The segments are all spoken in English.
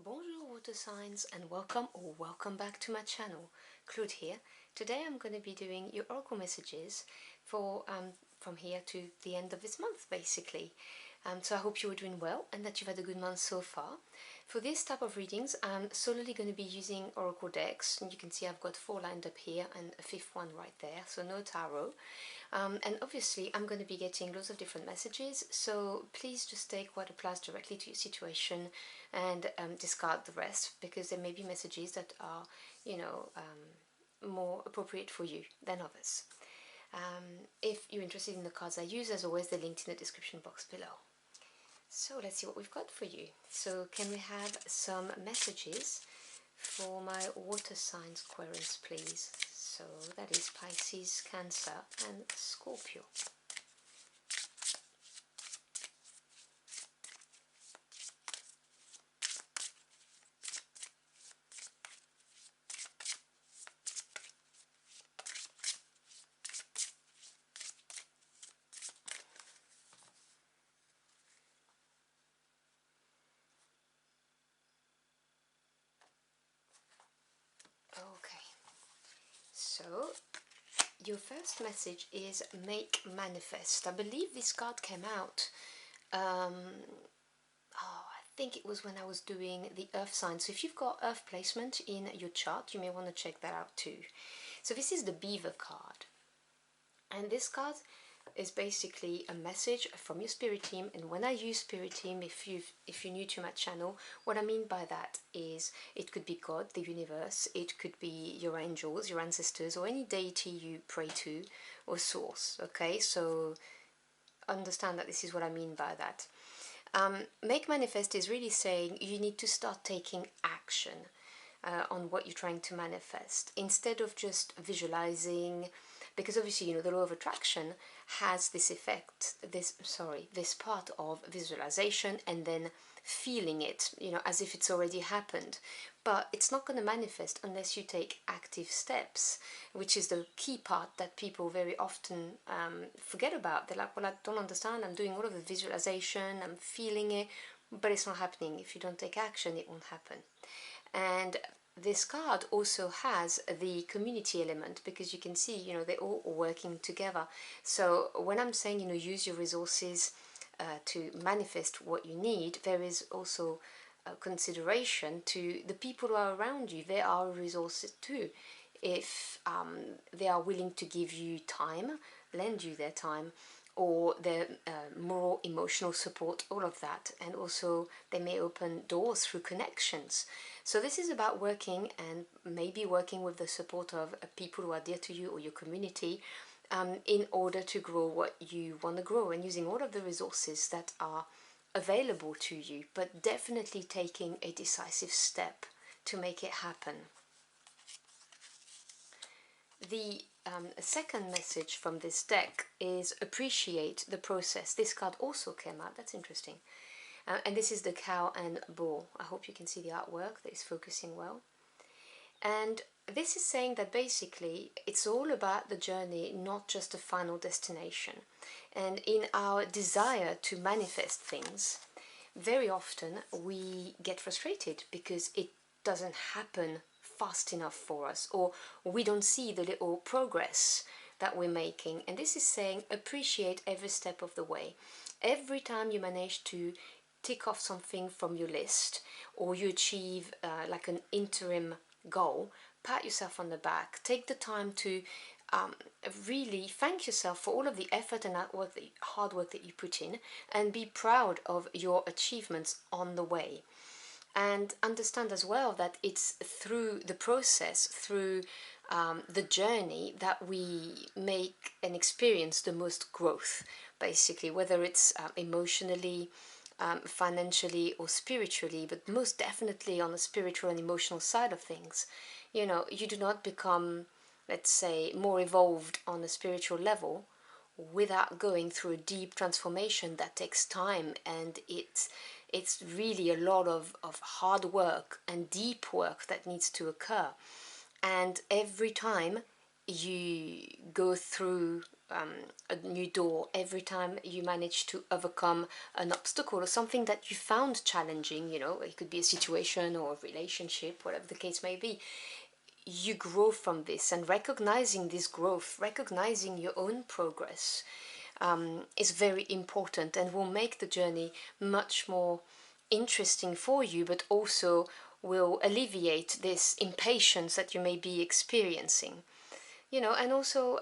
Bonjour water signs and welcome back to my channel. Claude here. Today I'm going to be doing your oracle messages for from here to the end of this month basically. So I hope you're doing well and that you've had a good month so far. For this type of readings I'm solely going to be using oracle decks, and you can see I've got 4 lined up here and a 5th one right there, so no tarot. And obviously I'm going to be getting lots of different messages, so please just take what applies directly to your situation and discard the rest, because there may be messages that are, more appropriate for you than others. If you're interested in the cards I use, as always, they're linked in the description box below. So let's see what we've got for you. So can we have some messages for my water signs Aquarius, please? So that is Pisces, Cancer and Scorpio. Okay, so your first message is make manifest. I believe this card came out, I think it was when I was doing the earth sign. So if you've got earth placement in your chart, you may want to check that out too. So this is the beaver card, and this card is basically a message from your spirit team. And when I use spirit team, if you're new to my channel, what I mean by that is it could be God, the universe, it could be your angels, your ancestors, or any deity you pray to or source. Okay, so understand that this is what I mean by that. Make manifest is really saying you need to start taking action on what you're trying to manifest, instead of just visualizing, because obviously the law of attraction has this effect, this part of visualization and then feeling it, as if it's already happened. But it's not going to manifest unless you take active steps, which is the key part that people very often forget about. They're like, well, I don't understand, I'm doing all of the visualization, I'm feeling it, but it's not happening. If you don't take action, it won't happen. And this card also has the community element, because you can see, they're all working together. So when I'm saying, use your resources to manifest what you need, there is also a consideration to the people who are around you. They are resources too. If they are willing to give you time, lend you their time, or their moral, emotional support, all of that. And also they may open doors through connections. So this is about working, and maybe working with the support of people who are dear to you or your community, in order to grow what you want to grow, and using all of the resources that are available to you, but definitely taking a decisive step to make it happen. The second message from this deck is appreciate the process. This card also came out, that's interesting. And this is the cow and bull. I hope you can see the artwork that is focusing well. And this is saying that basically it's all about the journey, not just a final destination. And in our desire to manifest things, very often we get frustrated because it doesn't happen fast enough for us, or we don't see the little progress that we're making. And this is saying appreciate every step of the way. Every time you manage to tick off something from your list, or you achieve like an interim goal, pat yourself on the back. Take the time to really thank yourself for all of the effort and hard work that you put in, and be proud of your achievements on the way. And understand as well that it's through the process, through the journey, that we make and experience the most growth, basically, whether it's emotionally, financially or spiritually, but most definitely on the spiritual and emotional side of things. You do not become, let's say, more evolved on a spiritual level without going through a deep transformation that takes time, and it's really a lot of hard work and deep work that needs to occur. And every time you go through a new door, every time you manage to overcome an obstacle or something that you found challenging, you know, it could be a situation or a relationship, whatever the case may be, you grow from this. And recognizing this growth, recognizing your own progress, is very important and will make the journey much more interesting for you, but also will alleviate this impatience that you may be experiencing, you know. And also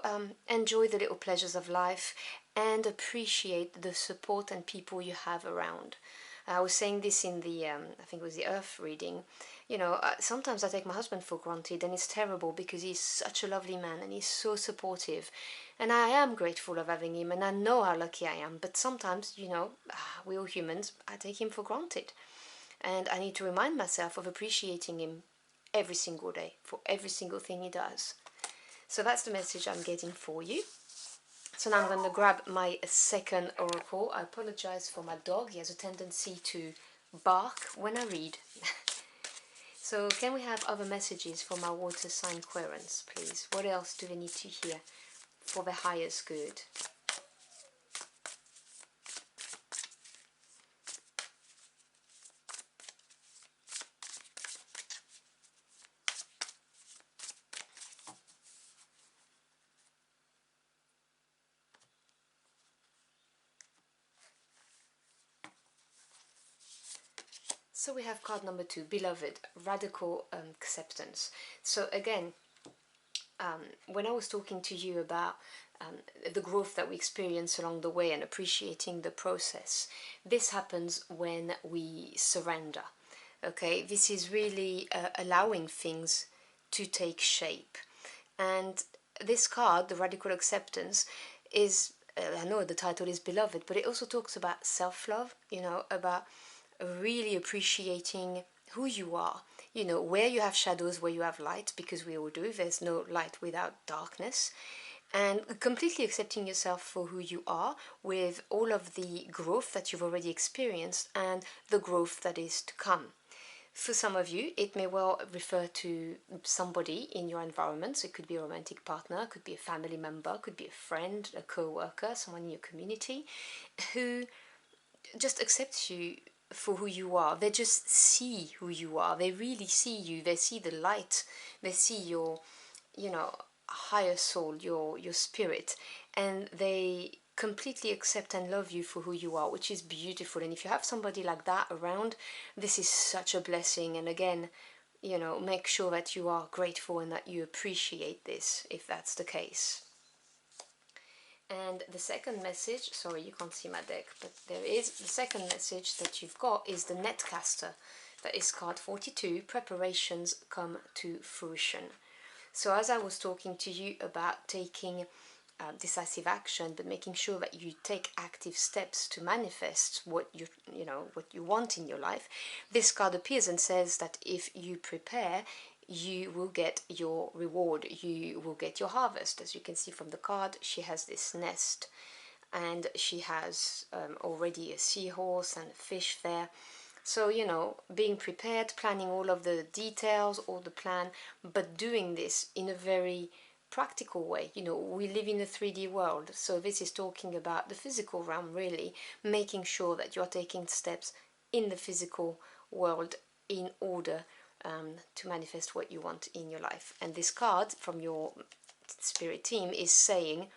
enjoy the little pleasures of life and appreciate the support and people you have around. I was saying this in the I think it was the Earth reading. You know, sometimes I take my husband for granted, and it's terrible because he's such a lovely man and he's so supportive, and I am grateful of having him, and I know how lucky I am. But sometimes, you know, we all humans, I take him for granted, and I need to remind myself of appreciating him every single day for every single thing he does. So that's the message I'm getting for you. So now I'm going to grab my second oracle. I apologize for my dog. He has a tendency to bark when I read. So can we have other messages for my water sign querents, please? What else do they need to hear for the highest good? So we have card number 2, Beloved, Radical Acceptance. So again, when I was talking to you about the growth that we experience along the way and appreciating the process, this happens when we surrender. Okay, this is really allowing things to take shape. And this card, the Radical Acceptance, is, I know the title is Beloved, but it also talks about self-love, you know, about really appreciating who you are, you know, where you have shadows, where you have light, because we all do. There's no light without darkness. And completely accepting yourself for who you are, with all of the growth that you've already experienced and the growth that is to come. For some of you, it may well refer to somebody in your environment. So it could be a romantic partner, could be a family member, could be a friend, a co-worker, someone in your community who just accepts you for who you are. They just see who you are. They really see you. They see the light. They see your, you know, higher soul, your spirit, and they completely accept and love you for who you are, which is beautiful. And if you have somebody like that around, this is such a blessing. And again, you know, make sure that you are grateful and that you appreciate this if that's the case. And the second message, sorry you can't see my deck, but there is the second message that you've got is the Netcaster. That is card 42, Preparations Come to Fruition. So as I was talking to you about taking decisive action, but making sure that you take active steps to manifest what what you want in your life, this card appears and says that if you prepare, you will get your reward, you will get your harvest. As you can see from the card, she has this nest, and she has already a seahorse and a fish there. So, you know, being prepared, planning all of the details, all the plan, but doing this in a very practical way. You know, we live in a 3D world, so this is talking about the physical realm, really, making sure that you're taking steps in the physical world in order to manifest what you want in your life. And this card from your spirit team is saying,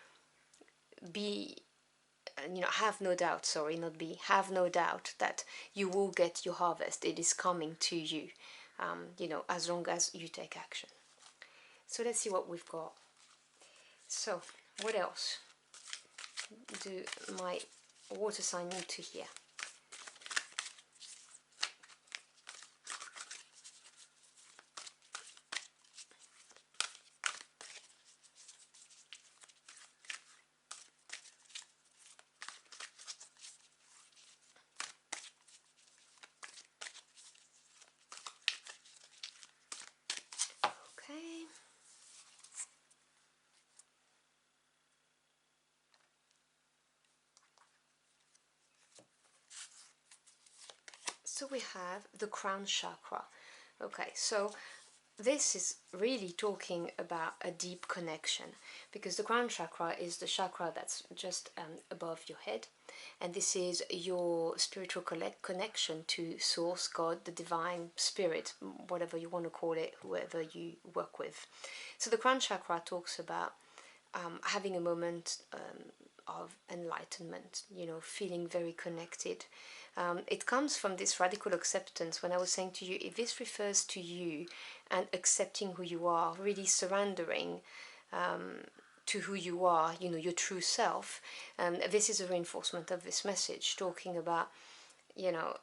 have no doubt, have no doubt that you will get your harvest. It is coming to you, as long as you take action. So let's see what we've got. So what else do my water sign need to hear? Okay. So we have the crown chakra. Okay, so this is really talking about a deep connection, because the crown chakra is the chakra that's just above your head, and this is your spiritual connection to source, God, the divine spirit, whatever you want to call it, whoever you work with. So the crown chakra talks about having a moment of enlightenment, you know, feeling very connected. It comes from this radical acceptance. When I was saying to you, if this refers to you and accepting who you are, really surrendering to who you are, you know, your true self, this is a reinforcement of this message, talking about, you know,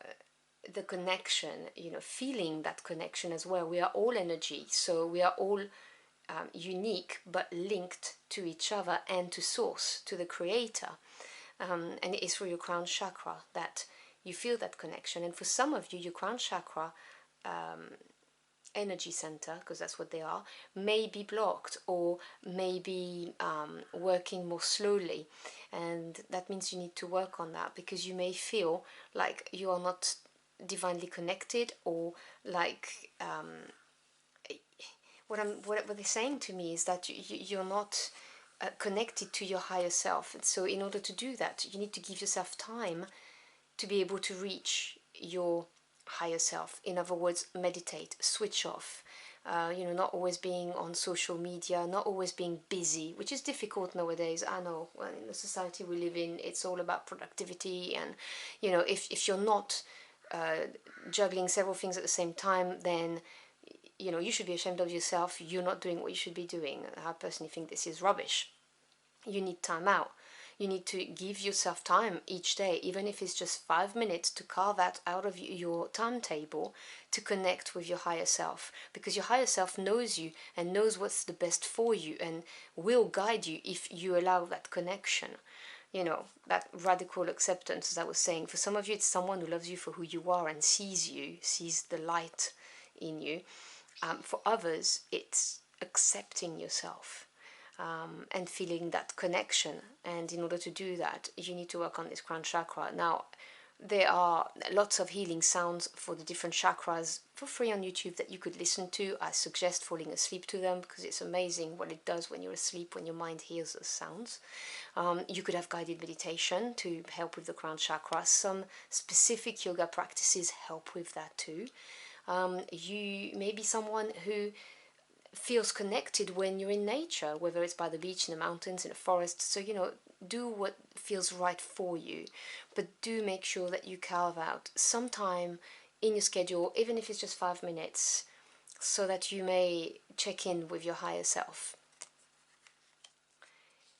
the connection, you know, feeling that connection as well. We are all energy, so we are all unique but linked to each other and to source, to the creator. And it is through your crown chakra that you feel that connection. And for some of you, your crown chakra energy center, because that's what they are, may be blocked or may be working more slowly. And that means you need to work on that, because you may feel like you are not divinely connected, or like what they're saying to me is that you're not connected to your higher self. And so in order to do that, you need to give yourself time to be able to reach your higher self. In other words, meditate, switch off. You know, not always being on social media, not always being busy, which is difficult nowadays. I know, well, in the society we live in, it's all about productivity, and you know, if you're not juggling several things at the same time, then you know, you should be ashamed of yourself. You're not doing what you should be doing. I personally think this is rubbish. You need time out. You need to give yourself time each day, even if it's just 5 minutes, to carve that out of your timetable to connect with your higher self, because your higher self knows you and knows what's the best for you and will guide you if you allow that connection. You know, that radical acceptance, as I was saying. For some of you, it's someone who loves you for who you are and sees you, sees the light in you. For others, it's accepting yourself and feeling that connection. And in order to do that, you need to work on this crown chakra. Now, there are lots of healing sounds for the different chakras for free on YouTube that you could listen to. I suggest falling asleep to them, because it's amazing what it does when you're asleep, when your mind hears those sounds. You could have guided meditation to help with the crown chakra. Some specific yoga practices help with that too. You may be someone who feels connected when you're in nature, whether it's by the beach, in the mountains, in a forest. So, you know, do what feels right for you, but do make sure that you carve out some time in your schedule, even if it's just 5 minutes, so that you may check in with your higher self.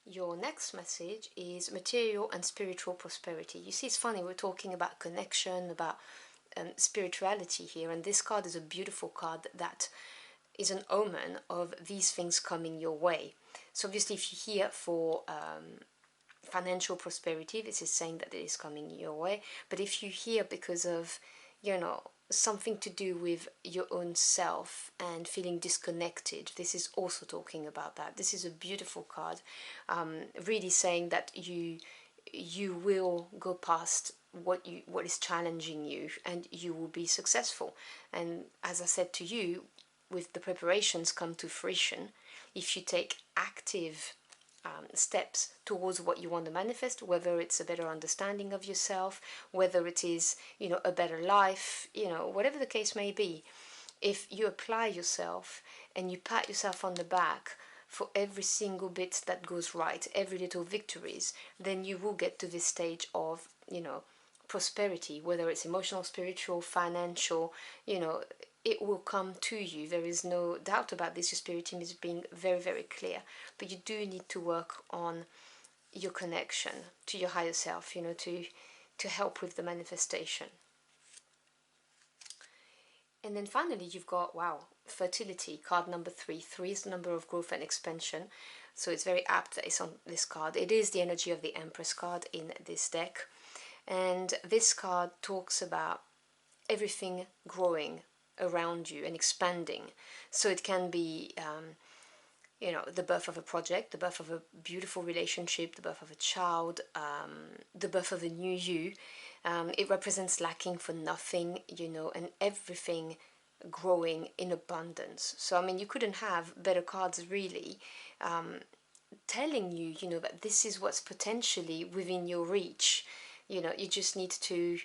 Your next message is material and spiritual prosperity. You see, it's funny, we're talking about connection, about spirituality here, and this card is a beautiful card that is an omen of these things coming your way. So obviously, if you're here for financial prosperity, this is saying that it is coming your way. But if you're here because of, you know, something to do with your own self and feeling disconnected, this is also talking about that. This is a beautiful card, really saying that you will go past what is challenging you, and you will be successful. And as I said to you, with the preparations come to fruition if you take active steps towards what you want to manifest, whether it's a better understanding of yourself, whether it is, you know, a better life, you know, whatever the case may be. If you apply yourself and you pat yourself on the back for every single bit that goes right, every little victories, then you will get to this stage of, you know, prosperity, whether it's emotional, spiritual, financial, you know, it will come to you. There is no doubt about this. Your spirit team is being very, very clear. But you do need to work on your connection to your higher self, you know, to help with the manifestation. And then finally, you've got, wow, fertility, card number 3. 3 is the number of growth and expansion. So it's very apt that it's on this card. It is the energy of the Empress card in this deck. And this card talks about everything growing around you and expanding. So it can be, you know, the birth of a project, the birth of a beautiful relationship, the birth of a child, the birth of a new you. It represents lacking for nothing, you know, and everything growing in abundance. So I mean, you couldn't have better cards really, telling you, you know, that this is what's potentially within your reach. You know, you just need to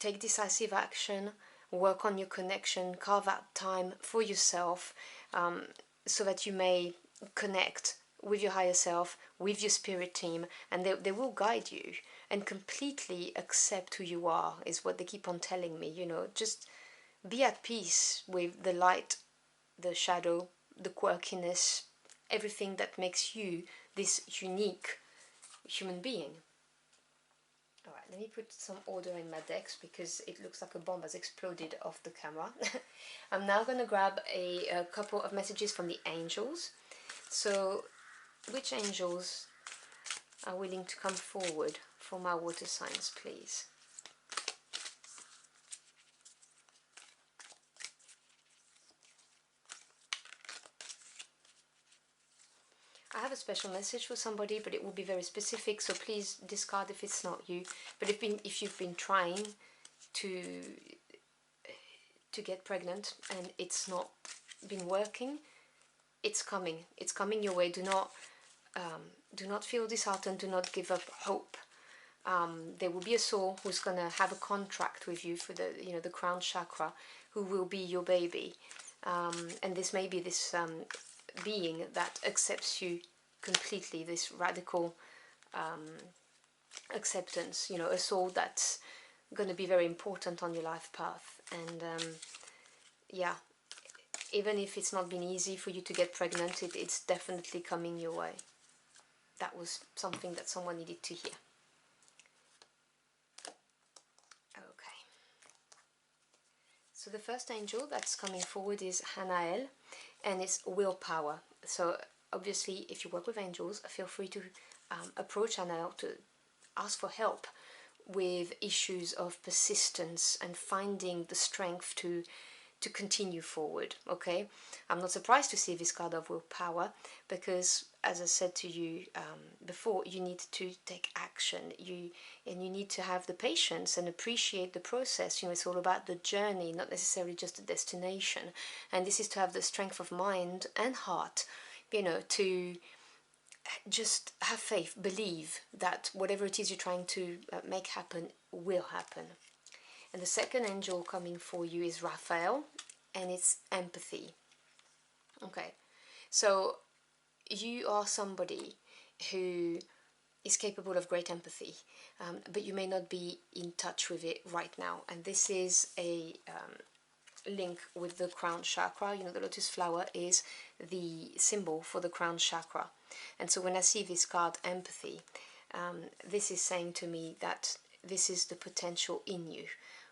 take decisive action, work on your connection, carve out time for yourself, so that you may connect with your higher self, with your spirit team, and they will guide you and completely accept who you are, is what they keep on telling me. You know, just be at peace with the light, the shadow, the quirkiness, everything that makes you this unique human being. Alright, let me put some order in my decks because it looks like a bomb has exploded off the camera. I'm now going to grab a couple of messages from the angels. So, which angels are willing to come forward for my water signs, please? I have a special message for somebody, but it will be very specific, so please discard if it's not you. But if you've been trying to get pregnant and it's not been working, it's coming. It's coming your way. Do not feel disheartened. Do not give up hope. There will be a soul who's gonna have a contract with you for the crown chakra, who will be your baby, and this may be this being that accepts you completely. This radical acceptance. You know, a soul that's going to be very important on your life path. And yeah, even if it's not been easy for you to get pregnant, it's definitely coming your way. That was something that someone needed to hear. Okay. So the first angel that's coming forward is Hanael, and it's willpower. So obviously, if you work with angels, feel free to approach Hanael to ask for help with issues of persistence and finding the strength to continue forward. Okay, I'm not surprised to see this card of willpower, because as I said to you before, you need to take action. You need to have the patience and appreciate the process. You know, it's all about the journey, not necessarily just the destination. And this is to have the strength of mind and heart, you know, to just have faith, believe that whatever it is you're trying to make happen will happen. And the second angel coming for you is Raphael, and it's empathy. Okay, so you are somebody who is capable of great empathy, but you may not be in touch with it right now. And this is a link with the crown chakra. You know, the lotus flower is the symbol for the crown chakra. And so when I see this card, empathy, this is saying to me that this is the potential in you.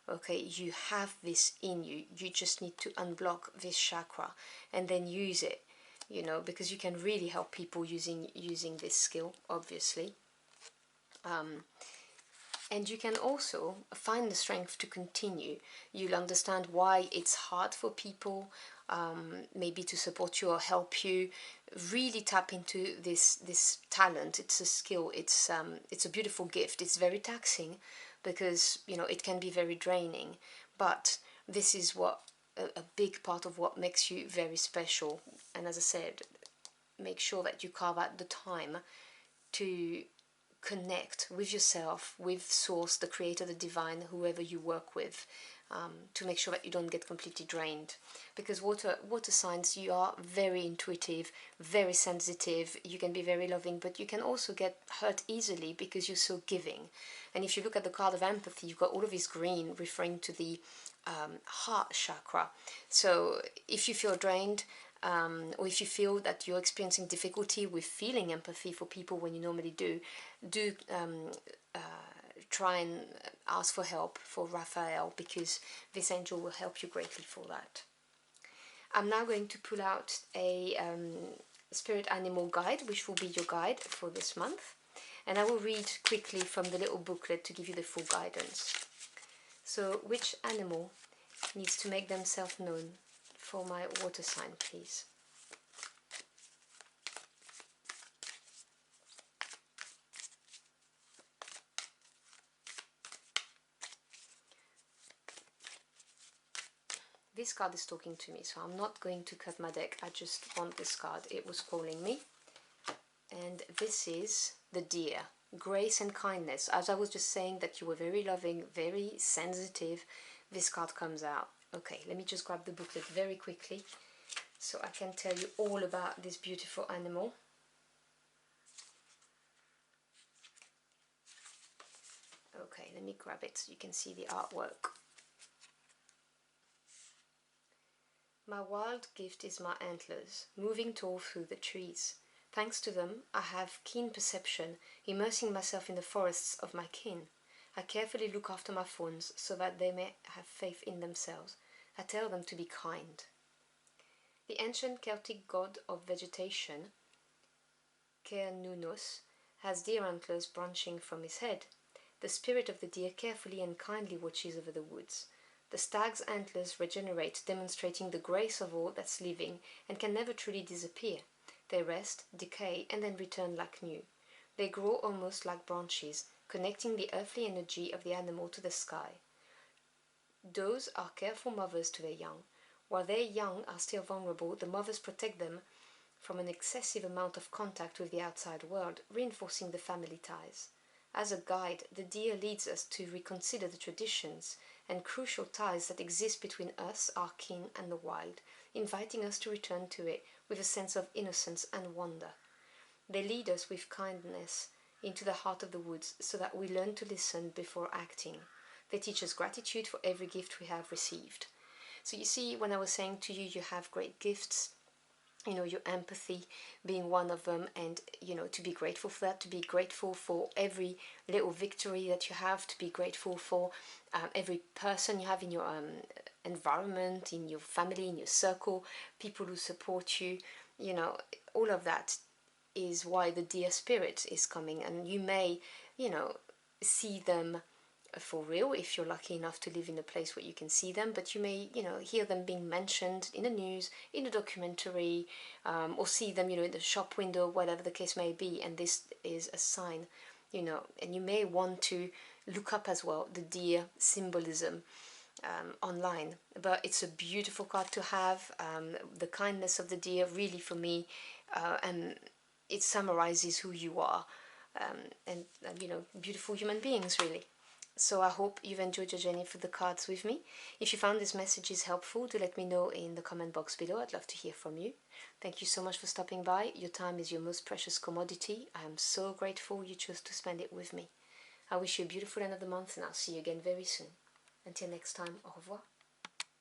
Okay, you have this in you. You just need to unblock this chakra and then use it, you know, because you can really help people using this skill, obviously. And you can also find the strength to continue. You'll understand why it's hard for people, maybe to support you or help you. Really tap into this talent. It's a skill. It's a beautiful gift. It's very taxing, because you know it can be very draining. But this is what a big part of what makes you very special. And as I said, make sure that you carve out the time to connect with yourself, with Source, the Creator, the Divine, whoever you work with, to make sure that you don't get completely drained. Because water signs, you are very intuitive, very sensitive. You can be very loving, but you can also get hurt easily because you're so giving. And if you look at the card of empathy, you've got all of this green referring to the heart chakra. So if you feel drained, or if you feel that you're experiencing difficulty with feeling empathy for people when you normally do try and ask for help for Raphael, because this angel will help you greatly for that. I'm now going to pull out a spirit animal guide, which will be your guide for this month, and I will read quickly from the little booklet to give you the full guidance. So, which animal needs to make themselves known for my water sign, please? this card is talking to me, so I'm not going to cut my deck. I just want this card. It was calling me. And this is the Deer. Grace and kindness. As I was just saying that you were very loving, very sensitive, this card comes out. Okay, let me just grab the booklet very quickly so I can tell you all about this beautiful animal. Okay, let me grab it so you can see the artwork. My wild gift is my antlers, moving tall through the trees. Thanks to them, I have keen perception, immersing myself in the forests of my kin. I carefully look after my fawns so that they may have faith in themselves. I tell them to be kind. The ancient Celtic god of vegetation, Cernunnos, has deer antlers branching from his head. The spirit of the deer carefully and kindly watches over the woods. The stag's antlers regenerate, demonstrating the grace of all that's living and can never truly disappear. They rest, decay, and then return like new. They grow almost like branches, connecting the earthly energy of the animal to the sky. Does are careful mothers to their young. While their young are still vulnerable, the mothers protect them from an excessive amount of contact with the outside world, reinforcing the family ties. As a guide, the deer leads us to reconsider the traditions and crucial ties that exist between us, our kin, and the wild, inviting us to return to it with a sense of innocence and wonder. They lead us with kindness into the heart of the woods so that we learn to listen before acting. They teach us gratitude for every gift we have received. So you see, when I was saying to you, you have great gifts, you know, your empathy being one of them, and you know, to be grateful for that, to be grateful for every little victory that you have, to be grateful for every person you have in your environment, in your family, in your circle, people who support you, you know, all of that is why the deer spirit is coming. And you may, you know, see them for real if you're lucky enough to live in a place where you can see them, but you may, you know, hear them being mentioned in the news, in a documentary, or see them, you know, in the shop window, whatever the case may be, and this is a sign, you know. And you may want to look up as well the deer symbolism online, but it's a beautiful card to have. The kindness of the deer, really, for me, and it summarizes who you are, and you know, beautiful human beings, really. So I hope you've enjoyed your journey through the cards with me. If you found this messages helpful, do let me know in the comment box below. I'd love to hear from you. Thank you so much for stopping by. Your time is your most precious commodity. I am so grateful you chose to spend it with me. I wish you a beautiful end of the month, and I'll see you again very soon. Until next time, au revoir.